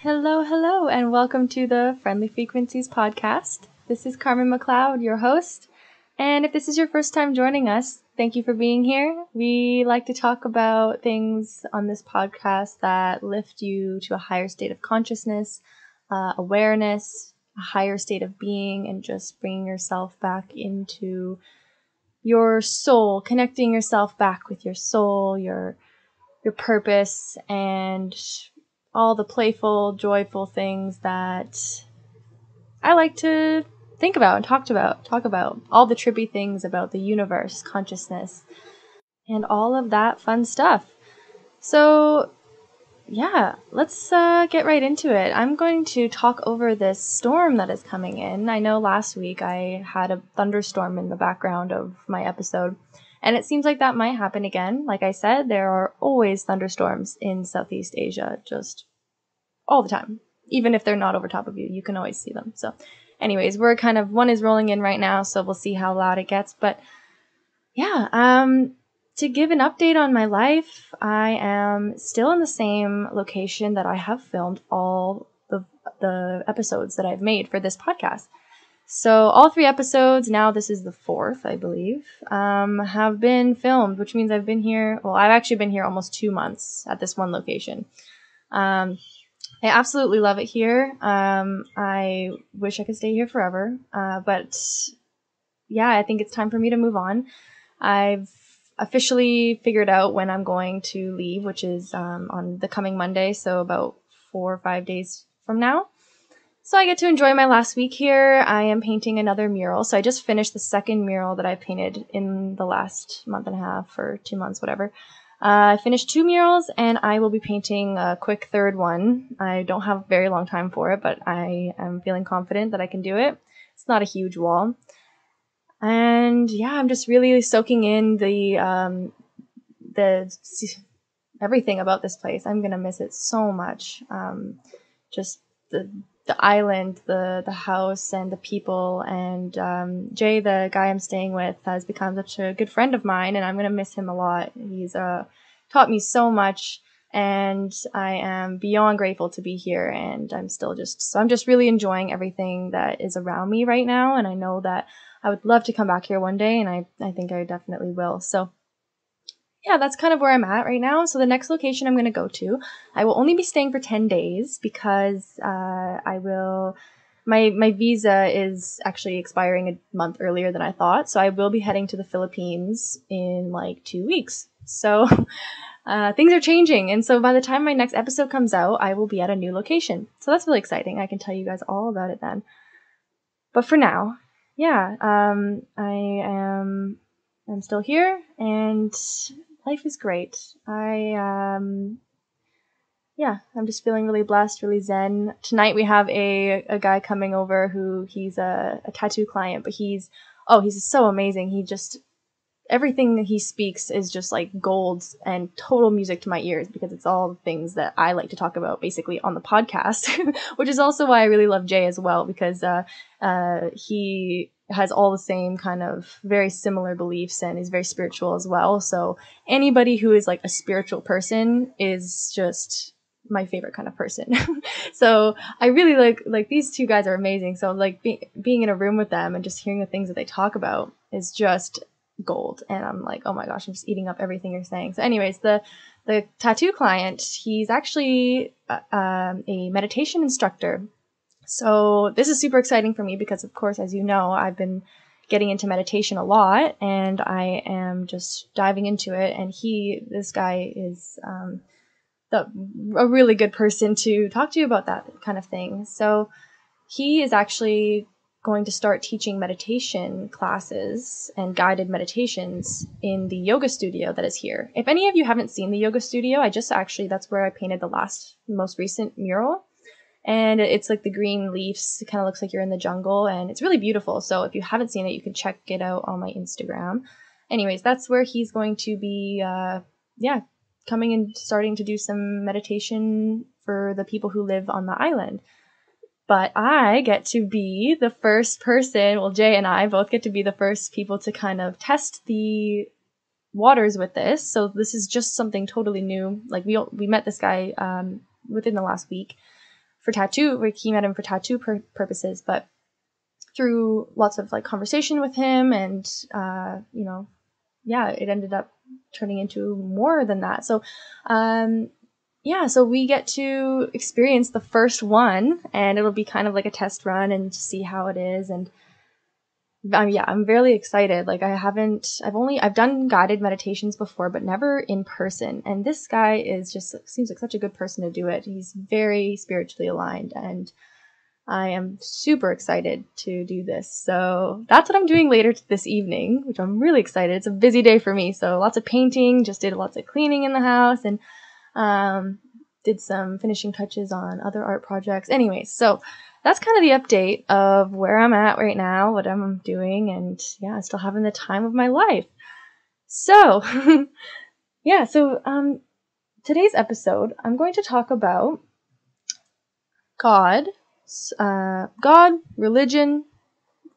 Hello, and welcome to the Friendly Frequencies podcast. This is Carmen McLeod, your host. And if this is your first time joining us, thank you for being here. We like to talk about things on this podcast that lift you to a higher state of consciousness, awareness, a higher state of being, and just bringing yourself back into your soul, connecting yourself back with your soul, your purpose, and all the playful, joyful things that I like to think about and talk about all the trippy things about the universe, consciousness, and all of that fun stuff. So, yeah, let's get right into it. I'm going to talk over this storm that is coming in. I know last week I had a thunderstorm in the background of my episode, and it seems like that might happen again. Like I said, there are always thunderstorms in Southeast Asia, just all the time. Even if they're not over top of you, you can always see them. So anyways, one is rolling in right now, so we'll see how loud it gets. But yeah, to give an update on my life, I am still in the same location that I have filmed all the episodes that I've made for this podcast. So all 3 episodes, now this is the 4th, I believe, have been filmed, which means I've actually been here almost 2 months at this one location. I absolutely love it here. I wish I could stay here forever, but yeah, I think it's time for me to move on. I've officially figured out when I'm going to leave, which is on the coming Monday, so about 4 or 5 days from now. So I get to enjoy my last week here. I am painting another mural. So I just finished the second mural that I painted in the last month and a half or 2 months, whatever. I finished 2 murals, and I will be painting a quick third one. I don't have very long time for it, but I am feeling confident that I can do it. It's not a huge wall. And yeah, I'm just really soaking in the everything about this place. I'm gonna miss it so much. Just the island, the house, and the people. And Jay, the guy I'm staying with, has become such a good friend of mine, and I'm gonna miss him a lot. He's taught me so much, and I am beyond grateful to be here. And I'm just really enjoying everything that is around me right now. And I know that I would love to come back here one day, and I think I definitely will. So yeah, that's kind of where I'm at right now. So the next location I'm going to go to, I will only be staying for 10 days because my visa is actually expiring a month earlier than I thought. So I will be heading to the Philippines in like 2 weeks. So things are changing. And so by the time my next episode comes out, I will be at a new location. So that's really exciting. I can tell you guys all about it then. But for now, yeah, I'm still here, and life is great. I'm just feeling really blessed, really zen. Tonight we have a guy coming over who he's a tattoo client, but he's so amazing. Everything that he speaks is just like gold and total music to my ears, because it's all the things that I like to talk about basically on the podcast, which is also why I really love Jay as well, because he has all the same kind of very similar beliefs and is very spiritual as well. So anybody who is like a spiritual person is just my favorite kind of person. So I really like these 2 guys are amazing. So like being in a room with them and just hearing the things that they talk about is just gold. And I'm like, oh my gosh, I'm just eating up everything you're saying. So anyways, the tattoo client, he's actually a meditation instructor. So this is super exciting for me because, of course, as you know, I've been getting into meditation a lot, and I am just diving into it. And this guy is a really good person to talk to about that kind of thing. So he is actually going to start teaching meditation classes and guided meditations in the yoga studio that is here. If any of you haven't seen the yoga studio, that's where I painted the most recent mural. And it's like the green leaves. It kind of looks like you're in the jungle, and it's really beautiful. So if you haven't seen it, you can check it out on my Instagram. Anyways, that's where he's going to be, coming and starting to do some meditation for the people who live on the island. But I get to be the first person, Jay and I both get to be the first people to kind of test the waters with this. So this is just something totally new. Like we met this guy within the last week for tattoo, like he met him for tattoo purposes, but through lots of like conversation with him and, it ended up turning into more than that. So, so we get to experience the first one, and it'll be kind of like a test run and see how it is. And I'm really excited. Like I've done guided meditations before, but never in person. And this guy seems like such a good person to do it. He's very spiritually aligned, and I am super excited to do this. So that's what I'm doing later this evening, which I'm really excited. It's a busy day for me. So lots of painting, just did lots of cleaning in the house, and did some finishing touches on other art projects. Anyways, so that's kind of the update of where I'm at right now, what I'm doing, and still having the time of my life. So, today's episode, I'm going to talk about God, religion,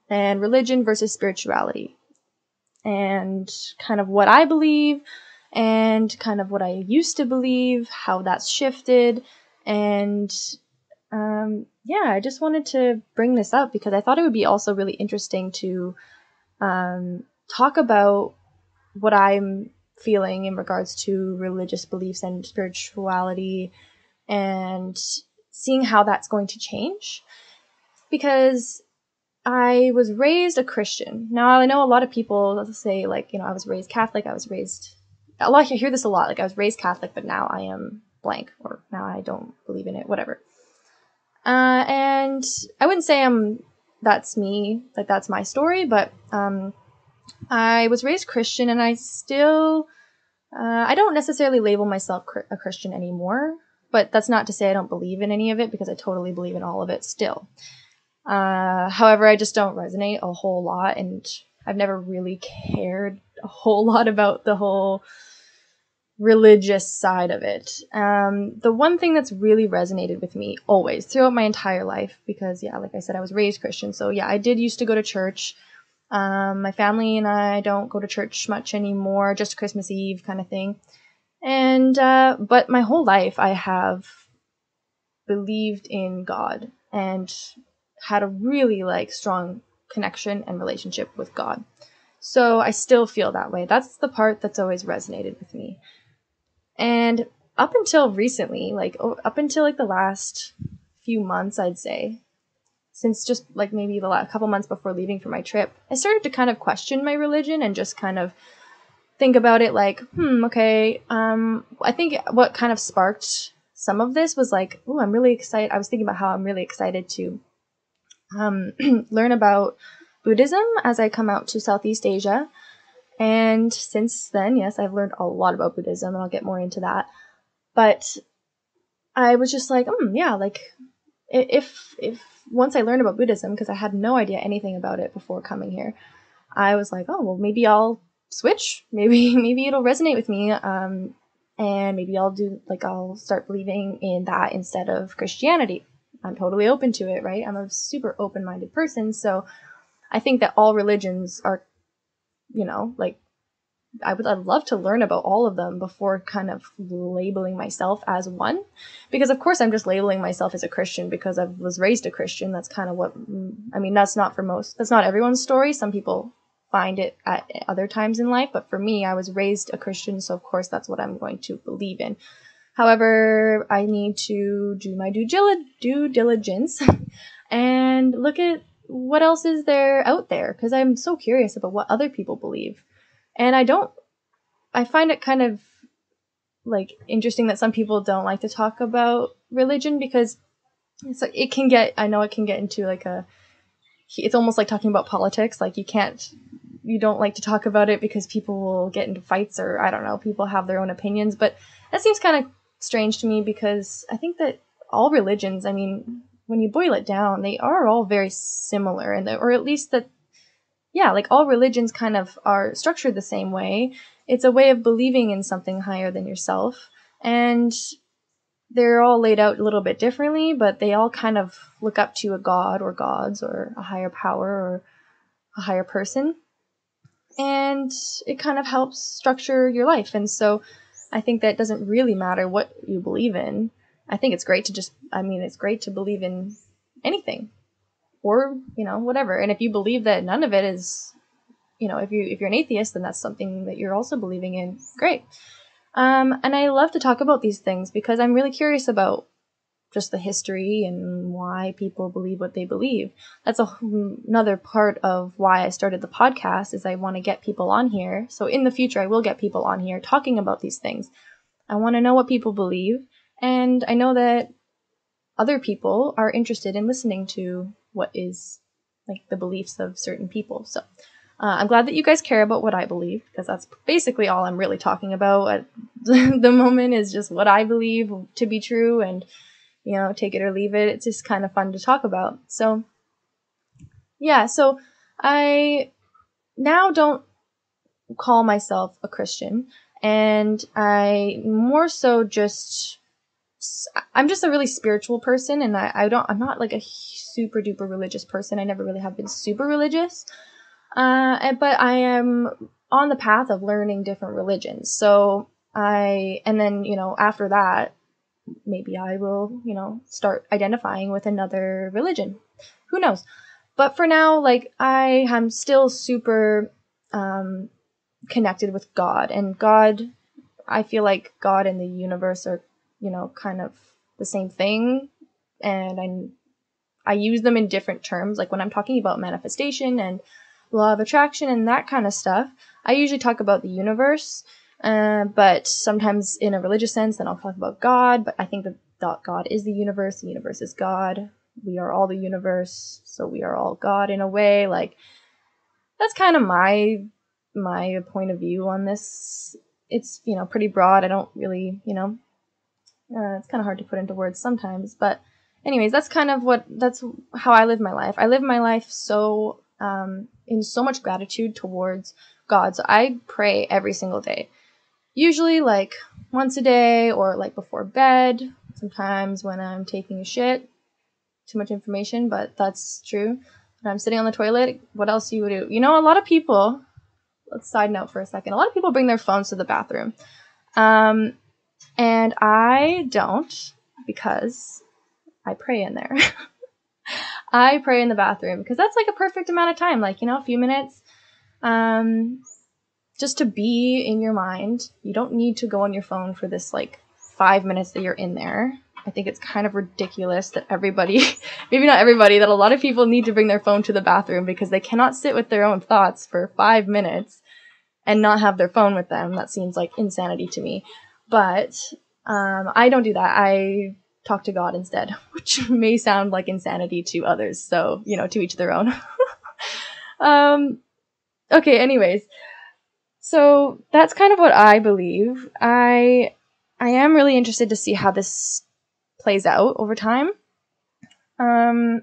and religion versus spirituality, and kind of what I believe, and kind of what I used to believe, how that's shifted, and I just wanted to bring this up because I thought it would be also really interesting to talk about what I'm feeling in regards to religious beliefs and spirituality, and seeing how that's going to change. Because I was raised a Christian. Now, I know a lot of people say, like, I was raised Catholic, I hear this a lot, like, I was raised Catholic, but now I am blank, or now I don't believe in it, whatever. And I wouldn't say that's me, like, that's my story, but I was raised Christian, and I still, I don't necessarily label myself a Christian anymore, but that's not to say I don't believe in any of it, because I totally believe in all of it still. However, I just don't resonate a whole lot, and I've never really cared a whole lot about the whole religious side of it. The one thing that's really resonated with me always throughout my entire life, because like I said, I was raised Christian, so I did used to go to church. My family and I don't go to church much anymore, just Christmas Eve kind of thing. And but my whole life I have believed in God and had a really strong connection and relationship with God. So I still feel that way. That's the part that's always resonated with me. And up until recently, up until the last few months, I'd say, since just maybe the last couple months before leaving for my trip, I started to kind of question my religion and just kind of think about it okay. I think what kind of sparked some of this was I'm really excited. I was thinking about how I'm really excited to learn about Buddhism as I come out to Southeast Asia. And since then, yes, I've learned a lot about Buddhism, and I'll get more into that. But I was just if once I learned about Buddhism, because I had no idea anything about it before coming here, I was maybe I'll switch. Maybe it'll resonate with me. And maybe I'll start believing in that instead of Christianity. I'm totally open to it, right? I'm a super open-minded person, so I think that all religions are, I'd love to learn about all of them before kind of labeling myself as one. Because of course I'm just labeling myself as a Christian because I was raised a Christian. That's kind of that's not everyone's story. Some people find it at other times in life, but for me, I was raised a Christian, so of course that's what I'm going to believe in. However, I need to do my due diligence and look at what else is there out there, because I'm so curious about what other people believe. And I find it kind of interesting that some people don't like to talk about religion, because it can get into it's almost like talking about politics. You don't like to talk about it because people will get into fights, or I don't know, people have their own opinions. But that seems kind of strange to me, because I think that all religions, when you boil it down, they are all very similar, or at least that, all religions kind of are structured the same way. It's a way of believing in something higher than yourself, and they're all laid out a little bit differently, but they all kind of look up to a god or gods or a higher power or a higher person, and it kind of helps structure your life. And so I think that it doesn't really matter what you believe in. I think it's great to it's great to believe in anything, or, whatever. And if you believe that none of it is, if you're an atheist, then that's something that you're also believing in. Great. And I love to talk about these things because I'm really curious about just the history and why people believe what they believe. That's another part of why I started the podcast, is I want to get people on here. So in the future, I will get people on here talking about these things. I want to know what people believe. And I know that other people are interested in listening to what is like the beliefs of certain people. So I'm glad that you guys care about what I believe, because that's basically all I'm really talking about at the moment, is just what I believe to be true, and take it or leave it. It's just kind of fun to talk about. So yeah, so I now don't call myself a Christian, and I'm just a really spiritual person, and I'm not like a super duper religious person. I never really have been super religious. But I am on the path of learning different religions. So after that, maybe I will, start identifying with another religion. Who knows? But for now, like, I am still super connected with God. And God, I feel like God and the universe are, kind of the same thing. And I use them in different terms. Like when I'm talking about manifestation and law of attraction and that kind of stuff, I usually talk about the universe. But sometimes in a religious sense, then I'll talk about God. But I think that God is the universe is God. We are all the universe, so we are all God in a way. Like, that's kind of my point of view on this. It's, pretty broad. I don't really, it's kind of hard to put into words sometimes. But anyways, that's how I live my life. I live my life so in so much gratitude towards God. So I pray every single day. Usually like once a day, or like before bed, sometimes when I'm taking a shit. Too much information, but that's true. When I'm sitting on the toilet, what else you would do? A lot of people, let's side note for a second, a lot of people bring their phones to the bathroom. And I don't, because I pray in there. I pray in the bathroom because that's like a perfect amount of time, like, a few minutes. Just to be in your mind. You don't need to go on your phone for this like 5 minutes that you're in there. I think it's kind of ridiculous that everybody, maybe not everybody, that a lot of people need to bring their phone to the bathroom because they cannot sit with their own thoughts for 5 minutes and not have their phone with them. That seems like insanity to me. But I don't do that. I talk to God instead, which may sound like insanity to others. So, to each their own. Okay, anyways. So that's kind of what I believe. I am really interested to see how this plays out over time. And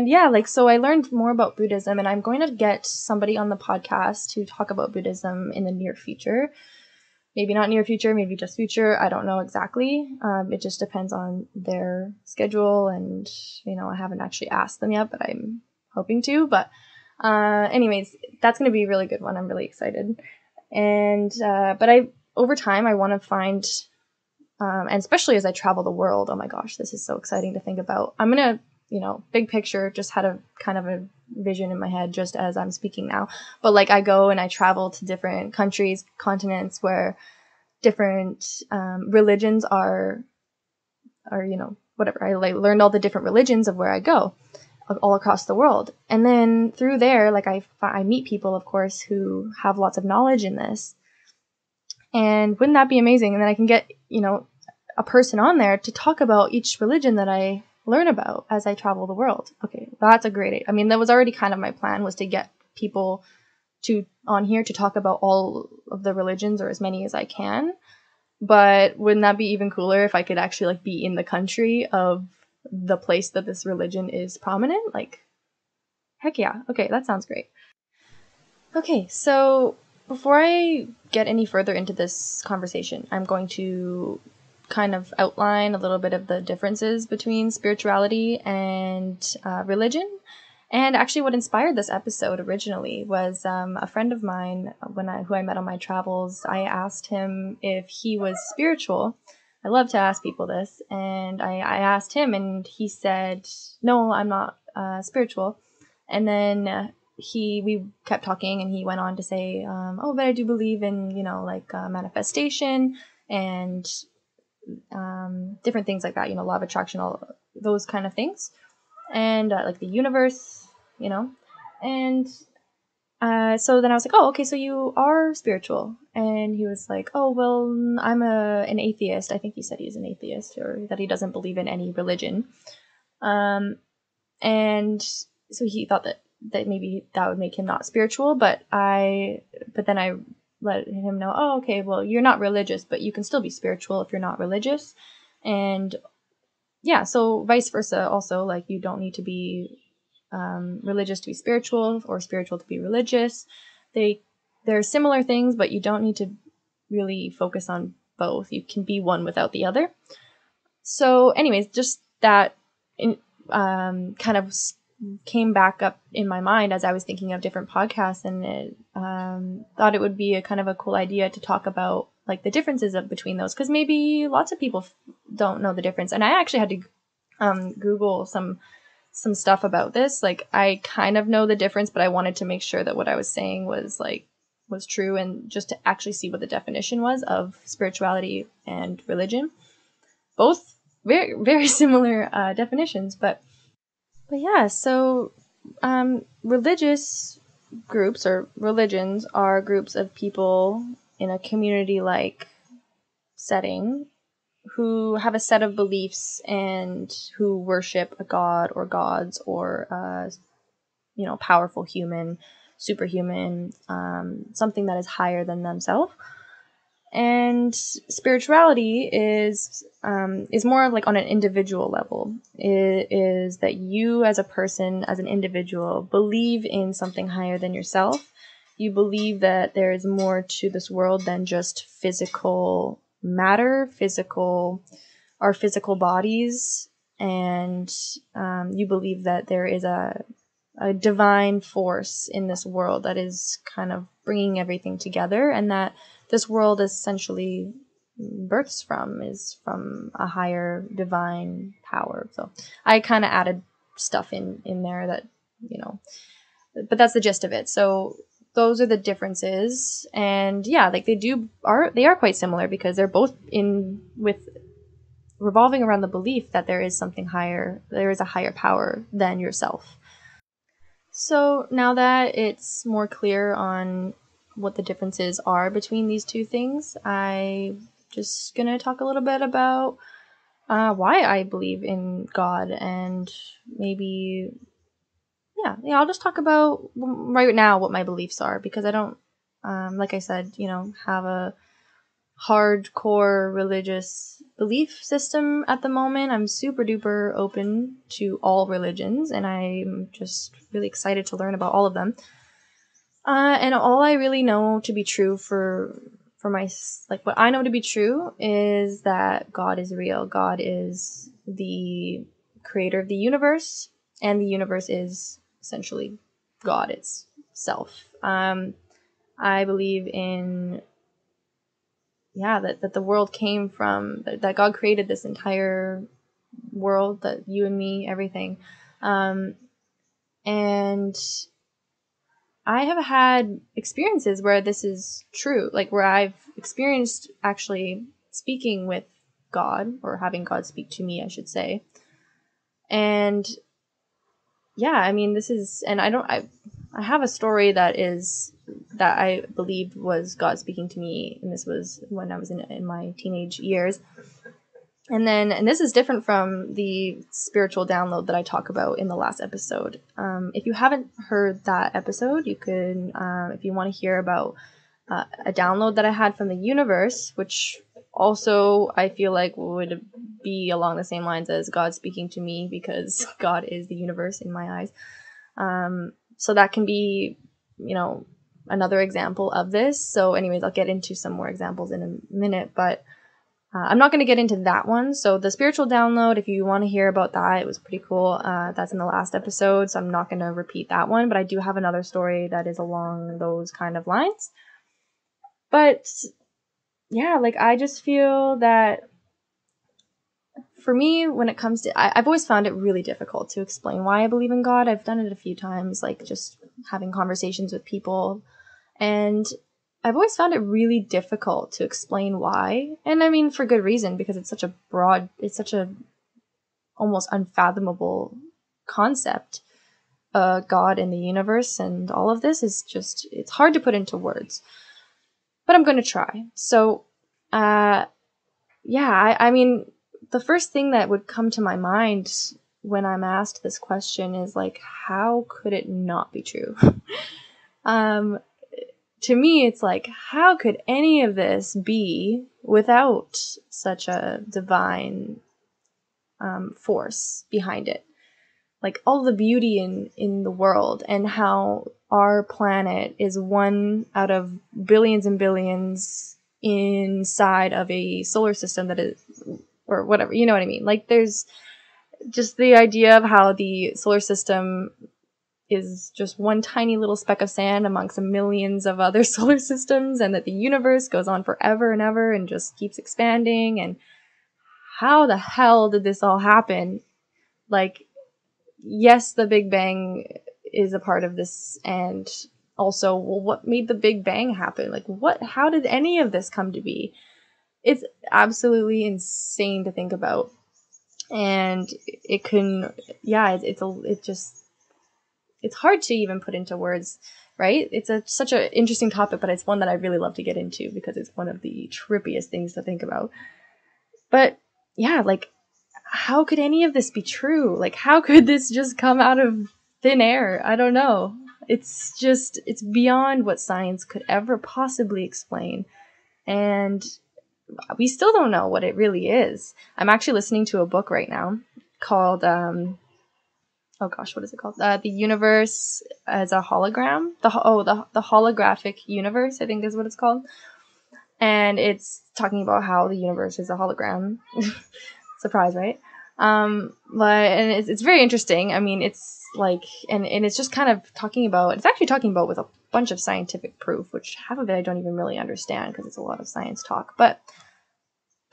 yeah, so I learned more about Buddhism, and I'm going to get somebody on the podcast to talk about Buddhism in the near future. Maybe not near future, maybe just future. I don't know exactly. It just depends on their schedule, and, I haven't actually asked them yet, but I'm hoping to. But anyways, that's going to be a really good one. I'm really excited. And, but over time, I want to find, and especially as I travel the world, oh my gosh, this is so exciting to think about. I'm going to, big picture, just had a kind of a vision in my head just as I'm speaking now. But like, I go and I travel to different countries, continents where different, religions are, whatever. I learned all the different religions of where I go, all across the world. And then through there, like I meet people, of course, who have lots of knowledge in this. And wouldn't that be amazing? And then I can get, a person on there to talk about each religion that I learn about as I travel the world. Okay, that's a great idea. I mean, that was already kind of my plan, was to get people on here to talk about all of the religions, or as many as I can. But wouldn't that be even cooler if I could actually be in the country of the place that this religion is prominent? Like, heck yeah. Okay, that sounds great. Okay, so before I get any further into this conversation, I'm going to kind of outline a little bit of the differences between spirituality and religion. And actually what inspired this episode originally was a friend of mine who I met on my travels. I asked him if he was spiritual, love to ask people this, and I asked him, and he said, "No, I'm not spiritual." And then we kept talking, and he went on to say, "Oh, but I do believe in like manifestation and different things like that. Law of attraction, all those kind of things, and like the universe, and." So then I was like, oh, okay, so you are spiritual. And he was like, oh, well, I'm an atheist. I think he said he's an atheist, or that he doesn't believe in any religion. And so he thought that maybe that would make him not spiritual, but then I let him know, oh, okay, well, you're not religious, but you can still be spiritual if you're not religious. And yeah, so vice versa also, like you don't need to be religious to be spiritual, or spiritual to be religious. They're similar things, but you don't need to really focus on both. You can be one without the other. So anyways, just that kind of came back up in my mind as I was thinking of different podcasts, and it, thought it would be a kind of a cool idea to talk about like the differences between those, because maybe lots of people don't know the difference. And I actually had to Google some stuff about this. Like I kind of know the difference, but I wanted to make sure that what I was saying was true, and just to actually see what the definition was of spirituality and religion. Both very, very similar definitions, but yeah, so religious groups or religions are groups of people in a community-like setting who have a set of beliefs and who worship a god or gods, or powerful human, superhuman, something that is higher than themselves. And spirituality is more of like on an individual level. It is that you as a person, as an individual, believe in something higher than yourself. You believe that there is more to this world than just physical matter, our physical bodies, and you believe that there is a divine force in this world that is kind of bringing everything together, and that this world essentially is from a higher divine power. So I kind of added stuff in there that, but that's the gist of it. So those are the differences. And yeah, like they are quite similar, because they're both revolving around the belief that there is something higher, there is a higher power than yourself. So now that it's more clear on what the differences are between these two things, I'm just going to talk a little bit about why I believe in God, and maybe, yeah, I'll just talk about right now what my beliefs are, because I don't, like I said, have a hardcore religious belief system at the moment. I'm super duper open to all religions, and I'm just really excited to learn about all of them. And all I really know to be true for what I know to be true is that God is real. God is the creator of the universe, and the universe is essentially God itself. I believe in that the world came from, that God created this entire world, that you and me, everything. And I have had experiences where this is true, like where I've experienced actually speaking with God, or having God speak to me, I should say. And yeah, I mean, this is, and I have a story that I believe was God speaking to me, and this was when I was in my teenage years. And this is different from the spiritual download that I talk about in the last episode. If you haven't heard that episode, you can, if you want to hear about a download that I had from the universe, which also I feel like would be along the same lines as God speaking to me, because God is the universe in my eyes. So that can be, another example of this. So anyways, I'll get into some more examples in a minute, but I'm not going to get into that one. So the spiritual download, if you want to hear about that, it was pretty cool. That's in the last episode, so I'm not going to repeat that one, but I do have another story that is along those kind of lines. But yeah, like I just feel that for me, when it comes to, I've always found it really difficult to explain why I believe in God. I've done it a few times, like just having conversations with people, and I've always found it really difficult to explain why. And I mean, for good reason, because it's such a almost unfathomable concept. God in the universe and all of this is just, it's hard to put into words. But I'm going to try. So, I mean, the first thing that would come to my mind when I'm asked this question is like, how could it not be true? To me, it's like, how could any of this be without such a divine force behind it? Like all the beauty in the world, and how our planet is one out of billions and billions inside of a solar system that is, or whatever, you know what I mean? Like there's just the idea of how the solar system is just one tiny little speck of sand amongst millions of other solar systems, and that the universe goes on forever and ever and just keeps expanding. And how the hell did this all happen? Like, yes, the Big Bang is a part of this, and also, well, what made the Big Bang happen? Like, how did any of this come to be? It's absolutely insane to think about. And it can, yeah, it's hard to even put into words, right? It's such an interesting topic, but it's one that I really love to get into because it's one of the trippiest things to think about. But yeah, like, how could any of this be true? Like, how could this just come out of thin air? I don't know. It's beyond what science could ever possibly explain. And we still don't know what it really is. I'm actually listening to a book right now called, oh gosh, what is it called? The Universe as a Hologram. The Holographic Universe, I think is what it's called. And it's talking about how the universe is a hologram. Surprise, right? But it's very interesting. I mean, it's like, and it's just kind of it's actually talking about with a bunch of scientific proof, which half of it I don't even really understand because it's a lot of science talk. But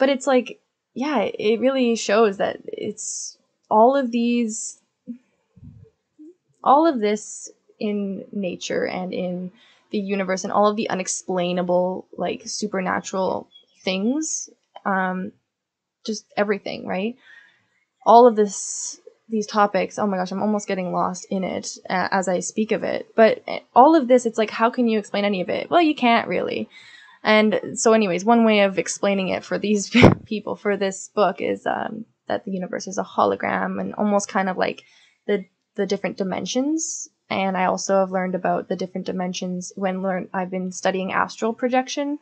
it's like, yeah, it really shows that it's all of this in nature and in the universe and all of the unexplainable, like, supernatural things, just everything, right? All of these topics, oh my gosh, I'm almost getting lost in it as I speak of it. But all of this, it's like, how can you explain any of it? Well, you can't really. And so anyways, one way of explaining it for these people for this book is that the universe is a hologram, and almost kind of like the different dimensions. And I also have learned about the different dimensions I've been studying astral projection.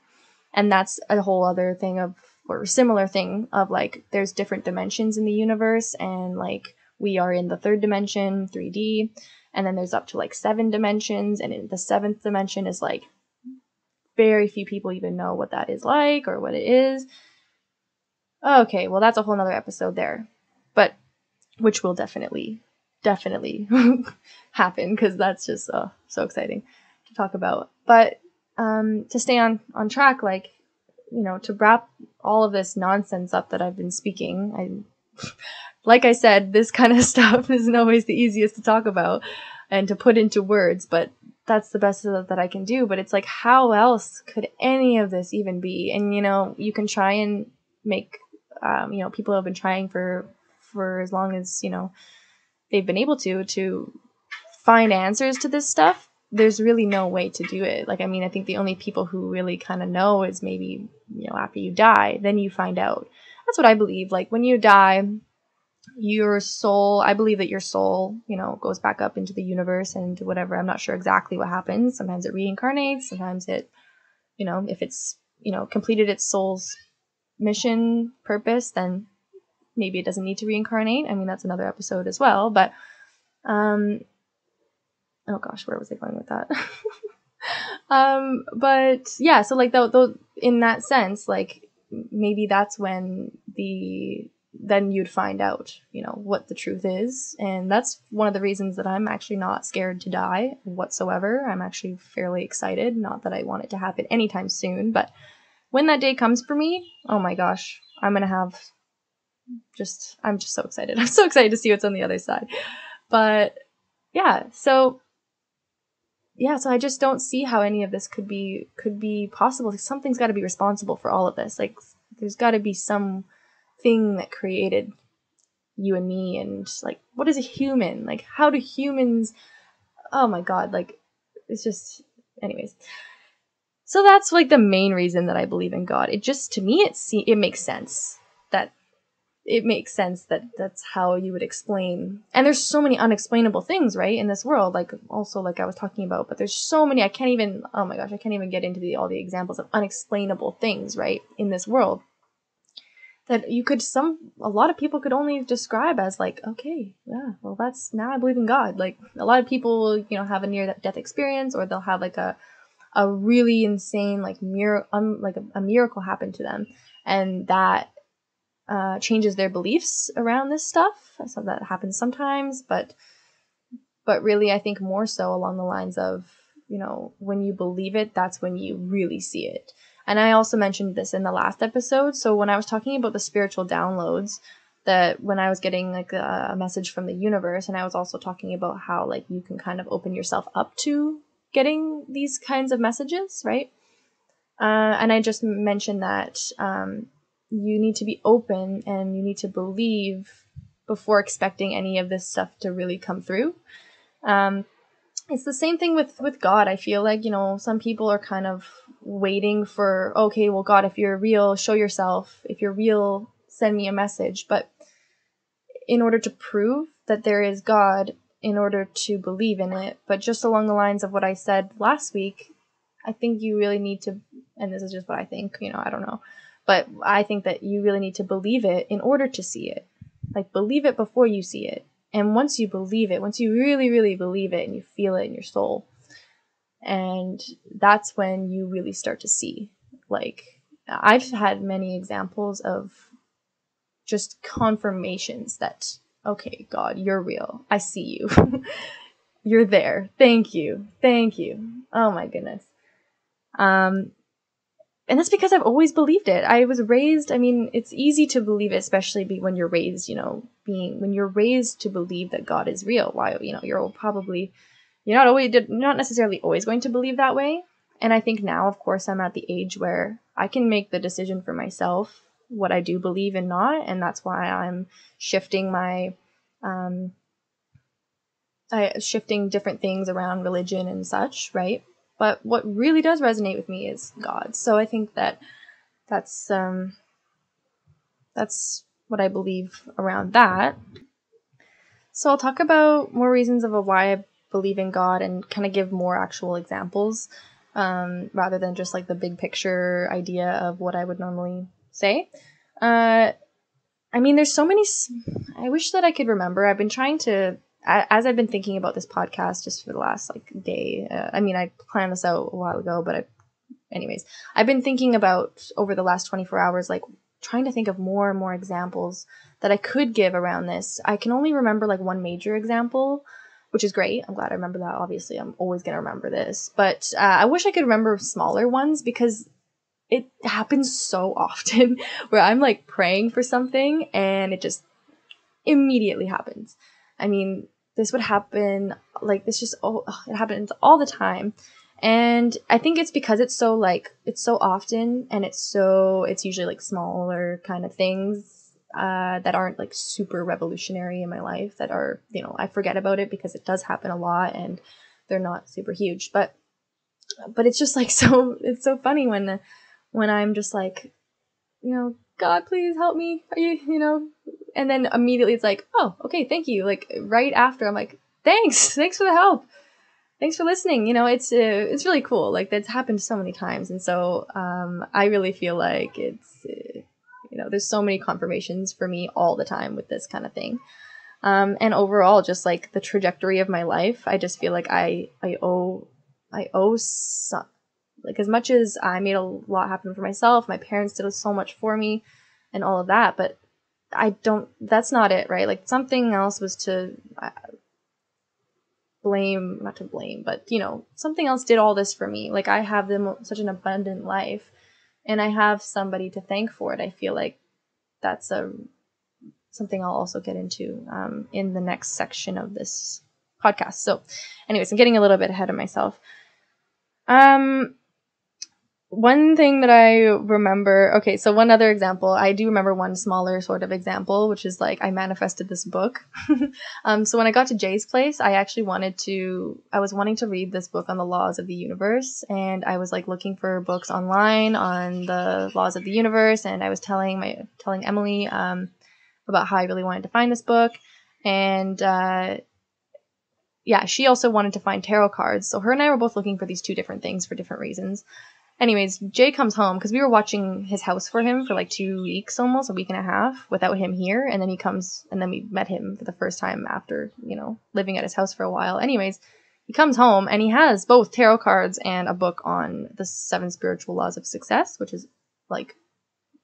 And that's a whole other thing or similar thing of, like, there's different dimensions in the universe, and like we are in the third dimension, 3D, and then there's up to like 7 dimensions, and in the 7th dimension is like very few people even know what that is like or what it is. Okay, well, that's a whole nother episode there, but which will definitely happen, because that's just so exciting to talk about. But to stay on track, like, you know, to wrap all of this nonsense up that I've been speaking, like I said, this kind of stuff isn't always the easiest to talk about and to put into words, but that's the best that I can do. But it's like, how else could any of this even be? And, you know, you can try and make, people have been trying for as long as, you know, they've been able to find answers to this stuff. There's really no way to do it. Like, I mean, I think the only people who really kind of know is maybe, you know, after you die, then you find out. That's what I believe. Like, when you die, your soul, I believe that your soul, you know, goes back up into the universe and whatever. I'm not sure exactly what happens. Sometimes it reincarnates. Sometimes it, you know, if it's, you know, completed its soul's mission purpose, then maybe it doesn't need to reincarnate. I mean, that's another episode as well. But, oh gosh, where was I going with that? But yeah, so like though in that sense, like, maybe that's when then you'd find out, you know, what the truth is. And that's one of the reasons that I'm actually not scared to die whatsoever. I'm actually fairly excited. Not that I want it to happen anytime soon, but when that day comes for me, oh my gosh, I'm going to have I'm just so excited. I'm so excited to see what's on the other side. But yeah, so I just don't see how any of this could be possible. Something's got to be responsible for all of this. Like, there's got to be some thing that created you and me, and like, what is a human? Like, how do humans? Oh my God! Like, it's just, anyways. So that's like the main reason that I believe in God. It just, to me, it makes sense that that's how you would explain. And there's so many unexplainable things, right, in this world, like also like I was talking about, but there's so many, I can't even get into all the examples of unexplainable things, right, in this world that a lot of people could only describe as like, okay, yeah, well, that's, now I believe in God. Like, a lot of people, have a near death experience, or they'll have like a really insane like a miracle happen to them, and that changes their beliefs around this stuff. So that happens sometimes, but really, I think more so along the lines of, when you believe it, that's when you really see it. And I also mentioned this in the last episode. So when I was talking about the spiritual downloads, that when I was getting like a message from the universe, and I was also talking about how like you can kind of open yourself up to getting these kinds of messages, right? And I just mentioned that you need to be open and you need to believe before expecting any of this stuff to really come through. It's the same thing with God. I feel like, some people are kind of waiting for, okay, well, God, if you're real, show yourself. If you're real, send me a message. But in order to prove that there is God, in order to believe in it, but just along the lines of what I said last week, I think you really need to, and this is just what I think, I don't know, but I think that you really need to believe it in order to see it. Like, believe it before you see it. And once you believe it, once you really, really believe it and you feel it in your soul, and that's when you really start to see. Like, I've had many examples of just confirmations that, okay, God, you're real. I see you. You're there. Thank you. Thank you. Oh my goodness. And that's because I've always believed it. I was raised, it's easy to believe it, especially when you're raised, when you're raised to believe that God is real. Why, you're not necessarily always going to believe that way. And I think now, of course, I'm at the age where I can make the decision for myself what I do believe and not. And that's why I'm shifting shifting different things around religion and such, right? But what really does resonate with me is God. So I think that's what I believe around that. So I'll talk about more reasons of why I believe in God and kind of give more actual examples, rather than just like the big picture idea of what I would normally say. There's so many. I wish that I could remember. I've been trying to, as I've been thinking about this podcast just for the last like day. I planned this out a while ago, but I've been thinking about over the last 24 hours, like trying to think of more and more examples that I could give around this. I can only remember like one major example, which is great. I'm glad I remember that. Obviously, I'm always going to remember this, but I wish I could remember smaller ones, because it happens so often where I'm like praying for something and it just immediately happens. This would happen, like, it happens all the time. And I think it's because it's so often, and it's usually like smaller kind of things that aren't like super revolutionary in my life, that are, I forget about it because it does happen a lot and they're not super huge. But it's just like, it's so funny when I'm just like, God, please help me. Are you, and then immediately it's like, oh, okay, thank you. Like right after, I'm like, thanks for the help. Thanks for listening. It's really cool. Like, that's happened so many times. And so, I really feel like it's, there's so many confirmations for me all the time with this kind of thing. And overall, just like the trajectory of my life, I just feel like I owe some, like, as much as I made a lot happen for myself, my parents did so much for me and all of that, but that's not it, right? Like, something else was to not to blame, but, something else did all this for me. Like, I have such an abundant life, and I have somebody to thank for it. I feel like that's something I'll also get into in the next section of this podcast. So anyways, I'm getting a little bit ahead of myself. One thing that I remember, okay, so one other example, I do remember one smaller sort of example, which is like I manifested this book. So when I got to Jay's place, I was wanting to read this book on the laws of the universe, and I was like looking for books online on the laws of the universe, and I was telling Emily about how I really wanted to find this book, and yeah, she also wanted to find tarot cards, so her and I were both looking for these two different things for different reasons. Anyways, Jay comes home because we were watching his house for him for like 2 weeks, almost a week and a half without him here. And then he comes, and then we met him for the first time after, living at his house for a while. Anyways, he comes home and he has both tarot cards and a book on the 7 spiritual laws of success, which is like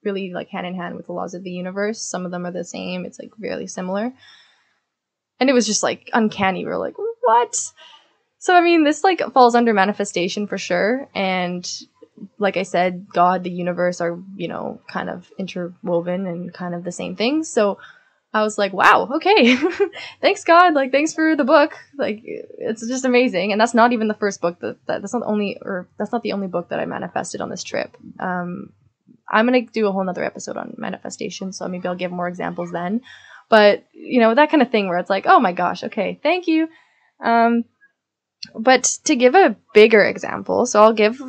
really like hand in hand with the laws of the universe. Some of them are the same. It's like really similar. And it was just like uncanny. We were like, what? So, I mean, this like falls under manifestation for sure. And like I said, God, the universe are, kind of interwoven and kind of the same things. So I was like, wow, okay. Thanks God. Like, thanks for the book. Like, it's just amazing. And that's not even the first book that's not the only book that I manifested on this trip. I'm going to do a whole nother episode on manifestation. So maybe I'll give more examples then, but that kind of thing where it's like, oh my gosh, okay, thank you. But to give a bigger example, so I'll give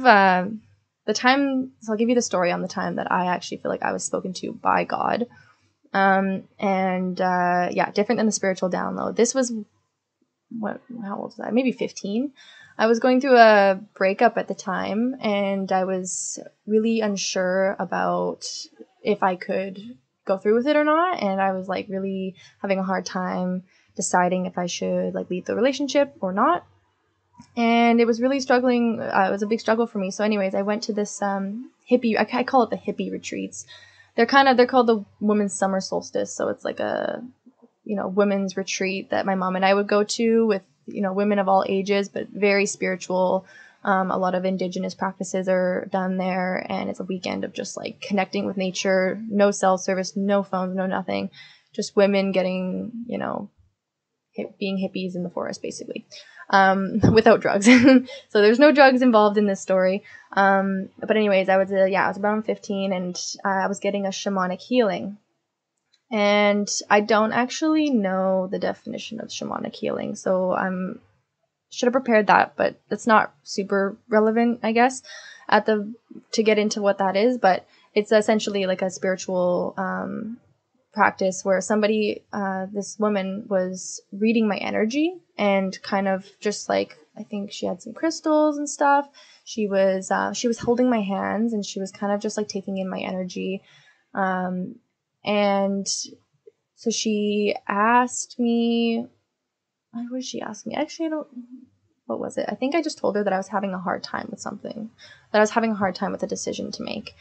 I'll give you the story on the time that I actually feel like I was spoken to by God. Different than the spiritual download. This was, how old was I? Maybe 15. I was going through a breakup at the time, and I was really unsure about if I could go through with it or not. And I was like really having a hard time deciding if I should like leave the relationship or not. And it was really struggling. It was a big struggle for me. So anyways, I went to this hippie, I call it the hippie retreats. They're called the women's summer solstice. So it's like a, women's retreat that my mom and I would go to with, women of all ages, but very spiritual. A lot of indigenous practices are done there. And it's a weekend of just like connecting with nature, no cell service, no phones, no nothing. Just women getting, being hippies in the forest, basically. Without drugs. So there's no drugs involved in this story. But anyways, I was around 15, and I was getting a shamanic healing. And I don't actually know the definition of shamanic healing, so should have prepared that, but it's not super relevant, I guess, to get into what that is. But it's essentially like a spiritual practice where this woman was reading my energy and kind of just like, I think she had some crystals and stuff. She was holding my hands, and she was kind of just like taking in my energy. And so she asked me, what did she ask me? Actually, what was it? I think I just told her that I was having a hard time with something, that I was having a hard time with a decision to make.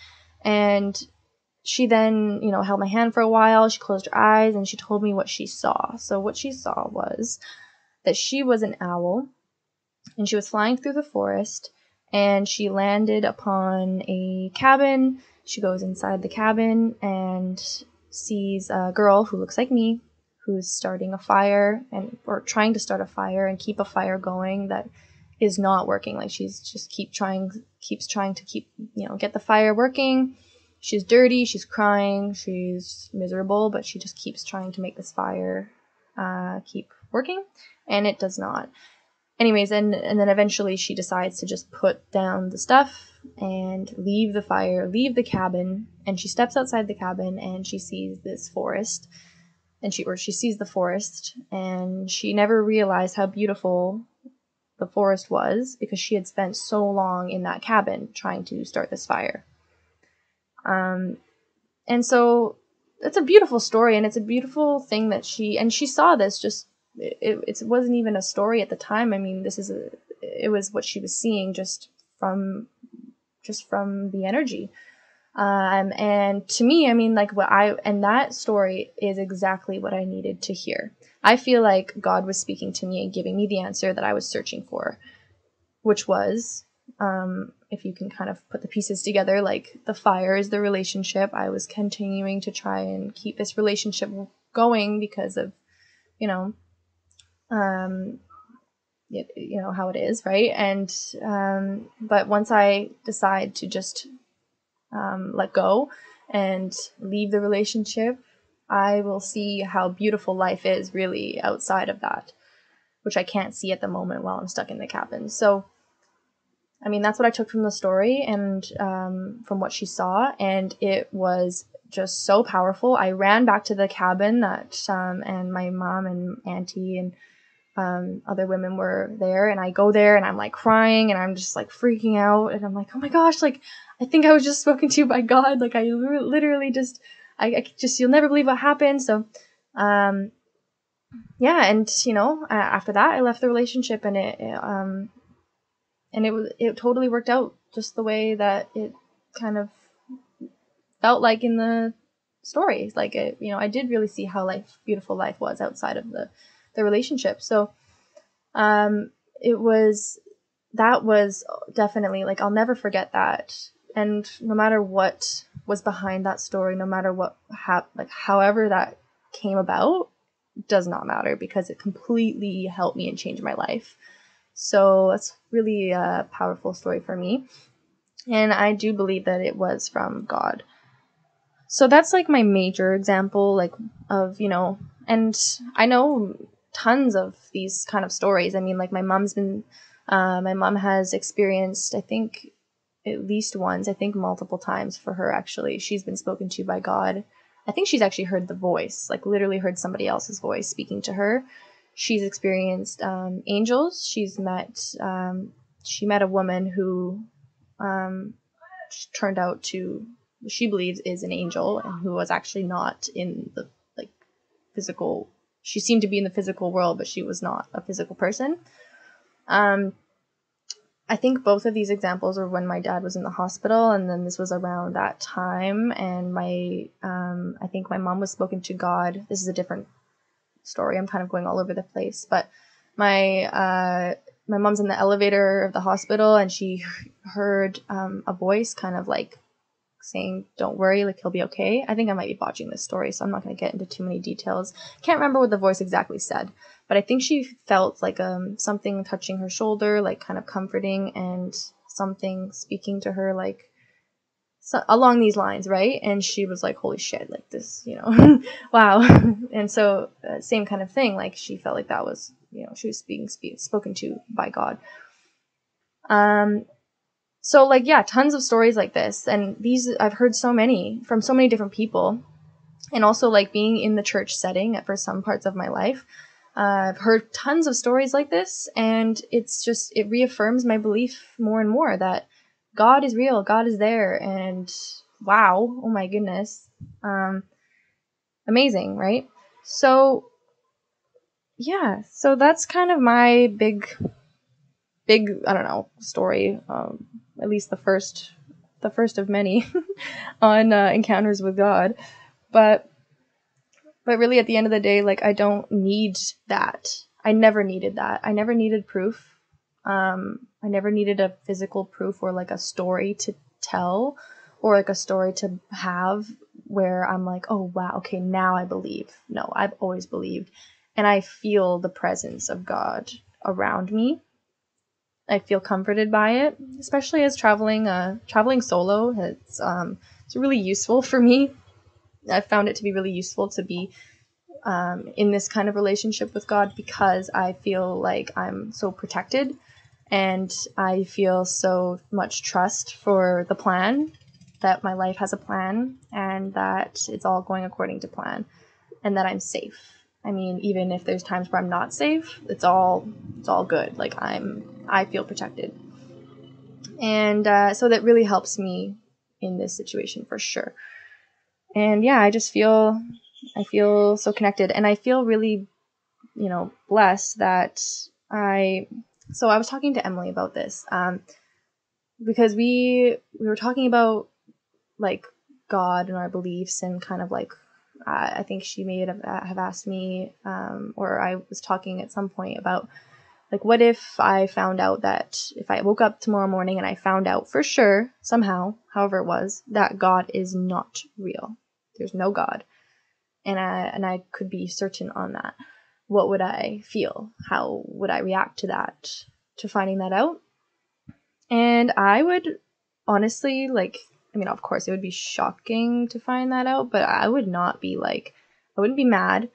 And she then, held my hand for a while. She closed her eyes and she told me what she saw. So what she saw was that she was an owl, and she was flying through the forest, and she landed upon a cabin. She goes inside the cabin and sees a girl who looks like me, who's starting a fire or trying to start a fire and keep a fire going that is not working. Like she's just keeps trying to keep, get the fire working. She's dirty, she's crying, she's miserable, but she just keeps trying to make this fire keep working, and it does not. Anyways, and then eventually she decides to just put down the stuff and leave the fire, leave the cabin, and she steps outside the cabin and she sees this forest, and she sees the forest, and she never realized how beautiful the forest was because she had spent so long in that cabin trying to start this fire. And so it's a beautiful story, and it's a beautiful thing that she saw this just, it wasn't even a story at the time. I mean, it was what she was seeing just from the energy. And to me, I mean, like and that story is exactly what I needed to hear. I feel like God was speaking to me and giving me the answer that I was searching for, which was, if you can kind of put the pieces together, like the fire is the relationship. I was continuing to try and keep this relationship going because of, you know, how it is, right? And but once I decide to just let go and leave the relationship, I will see how beautiful life is really outside of that, which I can't see at the moment while I'm stuck in the cabin. So, I mean, that's what I took from the story and from what she saw, and it was just so powerful. I ran back to the cabin and my mom and auntie and other women were there, and I go there and I'm like crying and I'm just like freaking out, and I'm like, oh my gosh, like I think I was just spoken to by God. Like I literally just, I just, you'll never believe what happened. So, yeah. And after that I left the relationship, and it totally worked out just the way that it kind of felt like in the story. Like I did really see how beautiful life was outside of the relationship. So, that was definitely, like, I'll never forget that. And no matter what was behind that story, no matter what however that came about, does not matter, because it completely helped me and changed my life. So it's really a powerful story for me. And I do believe that it was from God. So that's like my major example, like, of, and I know tons of these kind of stories. I mean, like my mom has experienced, I think at least once, I think multiple times for her, actually, she's been spoken to by God. I think she's actually heard the voice, like literally heard somebody else's voice speaking to her. She's experienced angels. She met a woman who turned out to, she believes, is an angel, and who was actually not in the physical. She seemed to be in the physical world, but she was not a physical person. I think both of these examples were when my dad was in the hospital, and then this was around that time. And I think my mom was spoken to God. This is a different story. I'm kind of going all over the place, but my mom's in the elevator of the hospital, and she heard a voice kind of like saying, "Don't worry, like he'll be okay." I think I might be botching this story, so I'm not going to get into too many details. Can't remember what the voice exactly said, but I think she felt like something touching her shoulder, like kind of comforting, and something speaking to her, like along these lines, right? And she was like, "Holy shit, like this, wow." And so same kind of thing, like she felt like that was, she was being spoken to by God. So, like, yeah, tons of stories like this, and these I've heard so many from so many different people, and also like being in the church setting for some parts of my life, I've heard tons of stories like this, and it reaffirms my belief more and more that God is real, God is there, and wow, oh my goodness, amazing, right? So, yeah, so that's kind of my big, I don't know, story, at least the first of many on encounters with God. But really, at the end of the day, like, I don't need that. I never needed that. I never needed proof. I never needed a physical proof, or like a story to tell, or like a story to have where I'm like, oh wow, okay, now I believe. No, I've always believed, and I feel the presence of God around me. I feel comforted by it, especially as traveling solo. It's really useful for me. I found it to be really useful to be in this kind of relationship with God, because I feel like I'm so protected, and I feel so much trust for the plan, that my life has a plan, and that it's all going according to plan, and that I'm safe. I mean, even if there's times where I'm not safe, it's all good. Like I feel protected. And so that really helps me in this situation for sure. And yeah, I feel so connected, and I feel really, blessed that so I was talking to Emily about this, because we were talking about like God and our beliefs, and kind of like, I think she may have asked me, or I was talking at some point about, like, what if I found out that if I woke up tomorrow morning and I found out for sure, somehow, however it was, that God is not real. There's no God. and I could be certain on that, what would I feel? How would I react to that, to finding that out? And I would honestly, like, I mean, of course, it would be shocking to find that out, but I would not be like, I wouldn't be mad.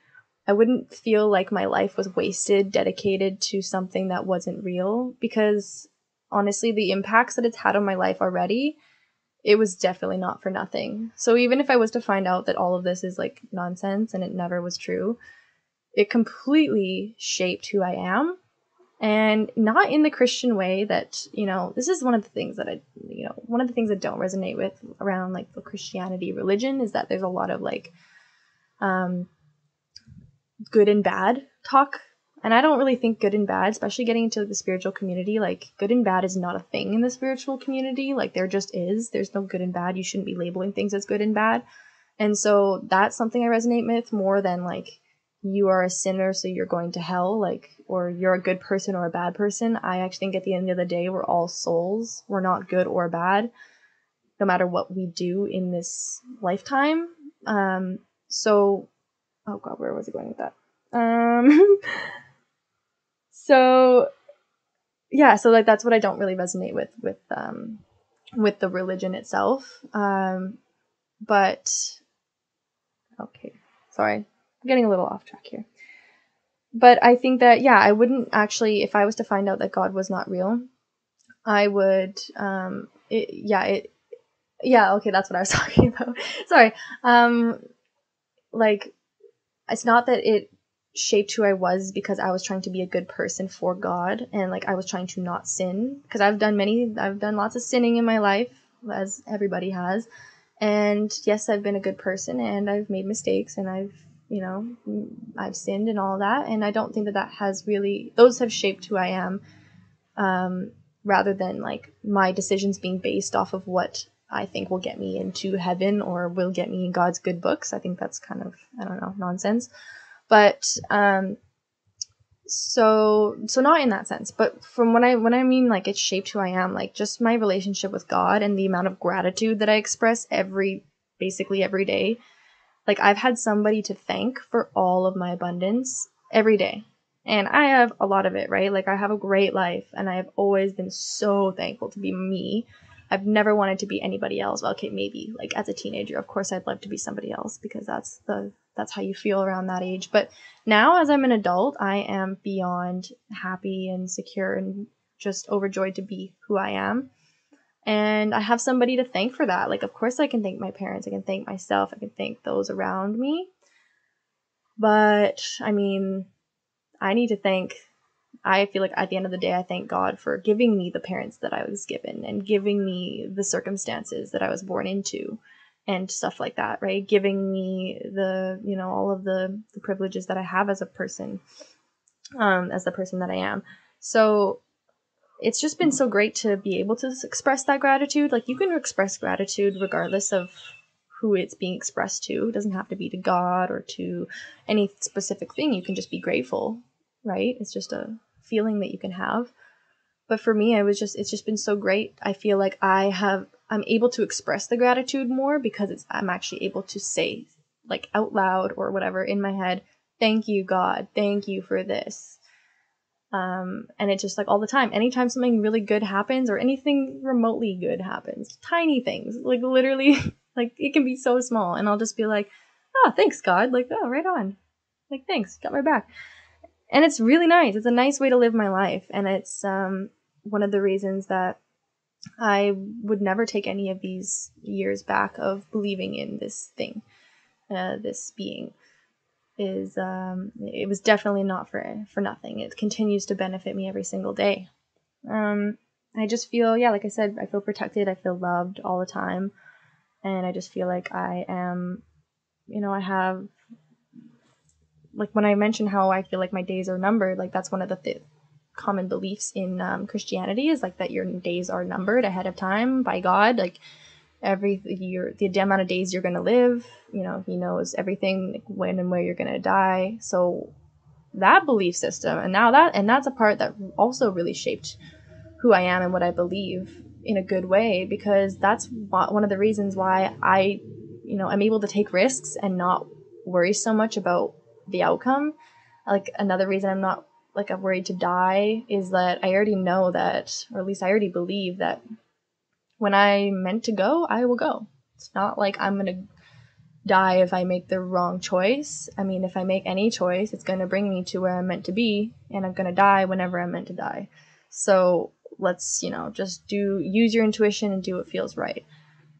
I wouldn't feel like my life was wasted, dedicated to something that wasn't real, because honestly, the impacts that it's had on my life already, it was definitely not for nothing. So even if I was to find out that all of this is like nonsense and it never was true, it completely shaped who I am. And not in the Christian way that, this is one of the things that one of the things I don't resonate with around like the Christianity religion is that there's a lot of like good and bad talk. And I don't really think good and bad, especially getting into the spiritual community, like good and bad is not a thing in the spiritual community. Like there just is. There's no good and bad. You shouldn't be labeling things as good and bad. And so that's something I resonate with more than like you are a sinner, so you're going to hell, like, or you're a good person or a bad person. I actually think at the end of the day, we're all souls. We're not good or bad, no matter what we do in this lifetime. So, oh God, where was I going with that? So yeah, so like that's what I don't really resonate with the religion itself. But okay, sorry, I'm getting a little off track here. But I think that, yeah, I wouldn't actually, if I was to find out that God was not real, I would, okay, that's what I was talking about. Sorry. Like, it's not that it shaped who I was because I was trying to be a good person for God and like I was trying to not sin, because I've done lots of sinning in my life, as everybody has. And yes, I've been a good person and I've made mistakes and I've sinned and all that. And I don't think that has really, those have shaped who I am, rather than like my decisions being based off of what I think will get me into heaven or will get me in God's good books. I think that's kind of, I don't know, nonsense. But, so not in that sense, but from when I mean like it shaped who I am, like just my relationship with God and the amount of gratitude that I express basically every day. Like I've had somebody to thank for all of my abundance every day. And I have a lot of it, right? Like I have a great life and I have always been so thankful to be me. I've never wanted to be anybody else. Well, okay, maybe like as a teenager, of course I'd love to be somebody else because that's how you feel around that age. But now as I'm an adult, I am beyond happy and secure and just overjoyed to be who I am. And I have somebody to thank for that. Like, of course I can thank my parents. I can thank myself. I can thank those around me. But, I mean, I feel like at the end of the day, I thank God for giving me the parents that I was given and giving me the circumstances that I was born into and stuff like that, right? Giving me all of the privileges that I have as a person, as the person that I am. So it's just been so great to be able to express that gratitude. Like you can express gratitude regardless of who it's being expressed to. It doesn't have to be to God or to any specific thing. You can just be grateful, right? It's just a feeling that you can have. But for me, it's just been so great. I feel like I'm able to express the gratitude more because I'm actually able to say like out loud or whatever in my head, thank you, God, thank you for this. And it's just like all the time, anytime something really good happens or anything remotely good happens, tiny things, like literally, like it can be so small and I'll just be like, oh, thanks God. Like, oh, right on. Like, thanks, got my back. And it's really nice. It's a nice way to live my life. And it's, one of the reasons that I would never take any of these years back of believing in this thing, this being. It was definitely not for nothing. It continues to benefit me every single day. I just feel, like I said, I feel protected. I feel loved all the time. And I just feel like I am, I have, like when I mention how I feel like my days are numbered, like that's one of the common beliefs in Christianity is like that your days are numbered ahead of time by God. Like every year, the amount of days you're going to live, he knows everything, like when and where you're going to die. So that belief system, and that's a part that also really shaped who I am and what I believe in a good way, because that's one of the reasons why I'm able to take risks and not worry so much about the outcome. Like, another reason I'm not like I'm worried to die is that I already know that, or at least I already believe that when I'm meant to go, I will go. It's not like I'm going to die if I make the wrong choice. I mean, if I make any choice, it's going to bring me to where I'm meant to be, and I'm going to die whenever I'm meant to die. So let's, just use your intuition and do what feels right.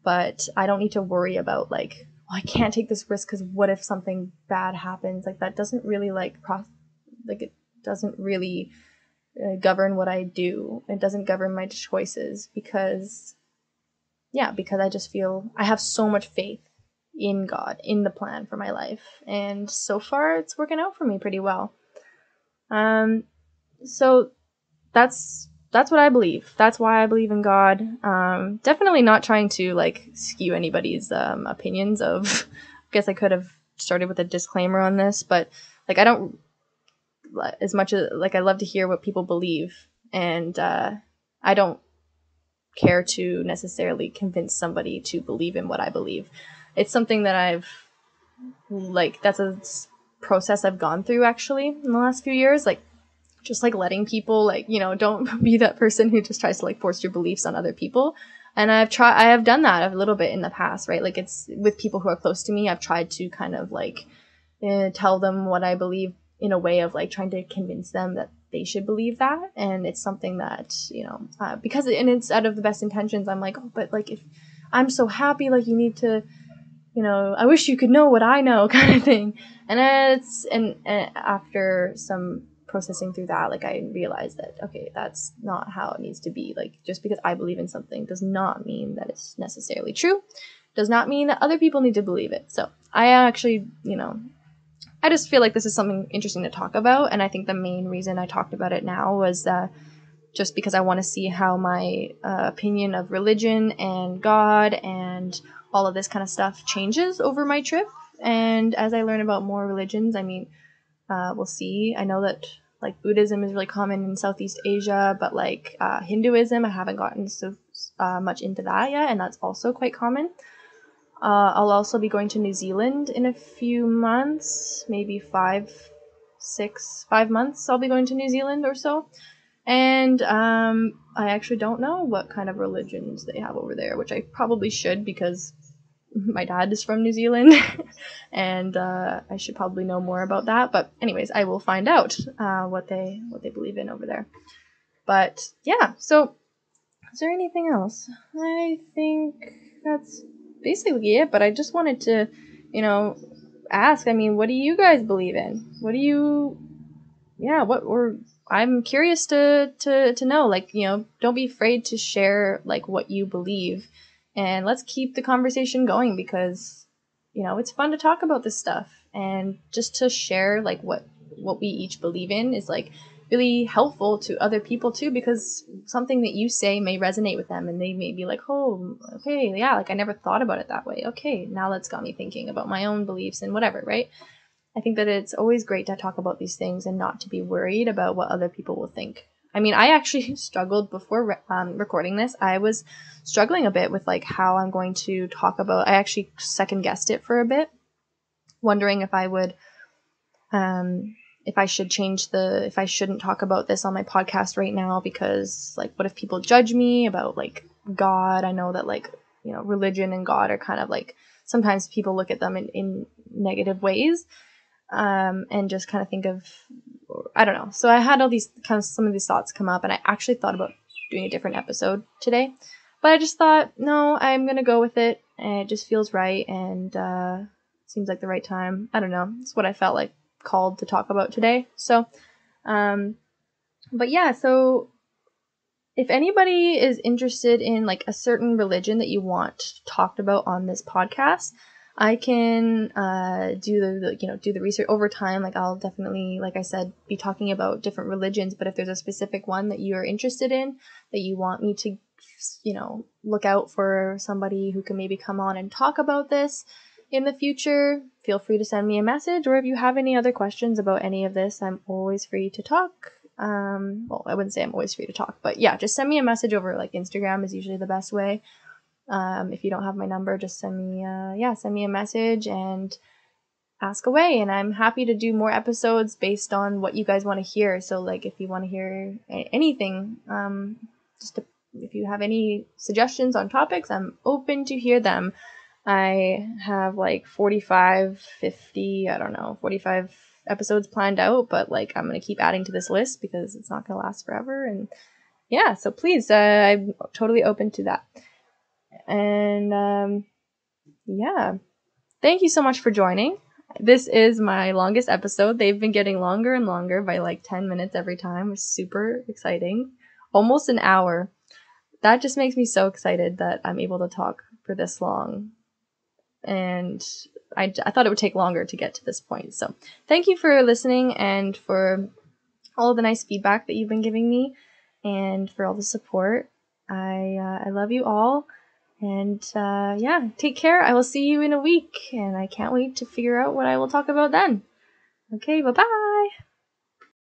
But I don't need to worry about like, I can't take this risk because what if something bad happens? Like, that doesn't really it doesn't really govern what I do. It doesn't govern my choices because I just feel I have so much faith in God, in the plan for my life. And so far it's working out for me pretty well. So that's what I believe. That's why I believe in God. Definitely not trying to like skew anybody's opinions of, I guess I could have started with a disclaimer on this, but like I don't, as much as like I love to hear what people believe, and I don't care to necessarily convince somebody to believe in what I believe. It's something that that's a process I've gone through actually in the last few years, like just like letting people don't be that person who just tries to like force your beliefs on other people. And I have done that a little bit in the past, right? Like, it's with people who are close to me, I've tried to kind of like tell them what I believe in a way of like trying to convince them that they should believe that. And it's something that, because it's out of the best intentions. I'm like, oh, but like, if I'm so happy, like you need to, I wish you could know what I know, kind of thing. And after some processing through that, like I realized that, okay, that's not how it needs to be. Like, just because I believe in something does not mean that it's necessarily true. Does not mean that other people need to believe it. So I actually, I just feel like this is something interesting to talk about. And I think the main reason I talked about it now was just because I want to see how my opinion of religion and God and all of this kind of stuff changes over my trip. And as I learn about more religions, I mean, we'll see. I know that like Buddhism is really common in Southeast Asia, but like Hinduism, I haven't gotten so much into that yet, and that's also quite common. I'll also be going to New Zealand in a few months, maybe 5 months. I'll be going to New Zealand or so. And I actually don't know what kind of religions they have over there, which I probably should because my dad is from New Zealand, and I should probably know more about that. But anyways, I will find out what they believe in over there. But yeah, so is there anything else? I think that's basically it. But I just wanted to, ask. I mean, what do you guys believe in? What do you? Yeah, I'm curious to know. Like, don't be afraid to share like what you believe. And let's keep the conversation going because, it's fun to talk about this stuff, and just to share like what we each believe in is like really helpful to other people too, because something that you say may resonate with them and they may be like, oh, okay, yeah, like I never thought about it that way. Okay, now that's got me thinking about my own beliefs and whatever, right? I think that it's always great to talk about these things and not to be worried about what other people will think. I mean, I actually struggled before recording this. I was struggling a bit with like how I'm going to talk about. I actually second guessed it for a bit, wondering if I would, if I should if I shouldn't talk about this on my podcast right now, because like, what if people judge me about like God? I know that like, religion and God are kind of like, sometimes people look at them in negative ways. And just kind of think of, I don't know. So I had some of these thoughts come up, and I actually thought about doing a different episode today, but I just thought, no, I'm going to go with it. And it just feels right. And, seems like the right time. I don't know. It's what I felt like called to talk about today. So, but yeah, so if anybody is interested in like a certain religion that you want talked about on this podcast, I can do the research over time. Like, I'll definitely, like I said, be talking about different religions. But if there's a specific one that you're interested in, that you want me to, look out for somebody who can maybe come on and talk about this in the future, feel free to send me a message. Or if you have any other questions about any of this, I'm always free to talk. Well, I wouldn't say I'm always free to talk, but yeah, just send me a message over like Instagram is usually the best way. If you don't have my number, just send me a message, and ask away, and I'm happy to do more episodes based on what you guys want to hear. So like if you want to hear anything, if you have any suggestions on topics, I'm open to hear them. I have like 45 episodes planned out, but like I'm going to keep adding to this list because it's not going to last forever. And yeah, so please, I'm totally open to that. And yeah, thank you so much for joining. This is my longest episode. They've been getting longer and longer by like 10 minutes every time. It's super exciting. Almost an hour. That just makes me so excited that I'm able to talk for this long. And I thought it would take longer to get to this point. So thank you for listening and for all the nice feedback that you've been giving me and for all the support. I love you all. And yeah, take care. I will see you in a week, and I can't wait to figure out what I will talk about then. Okay, bye-bye.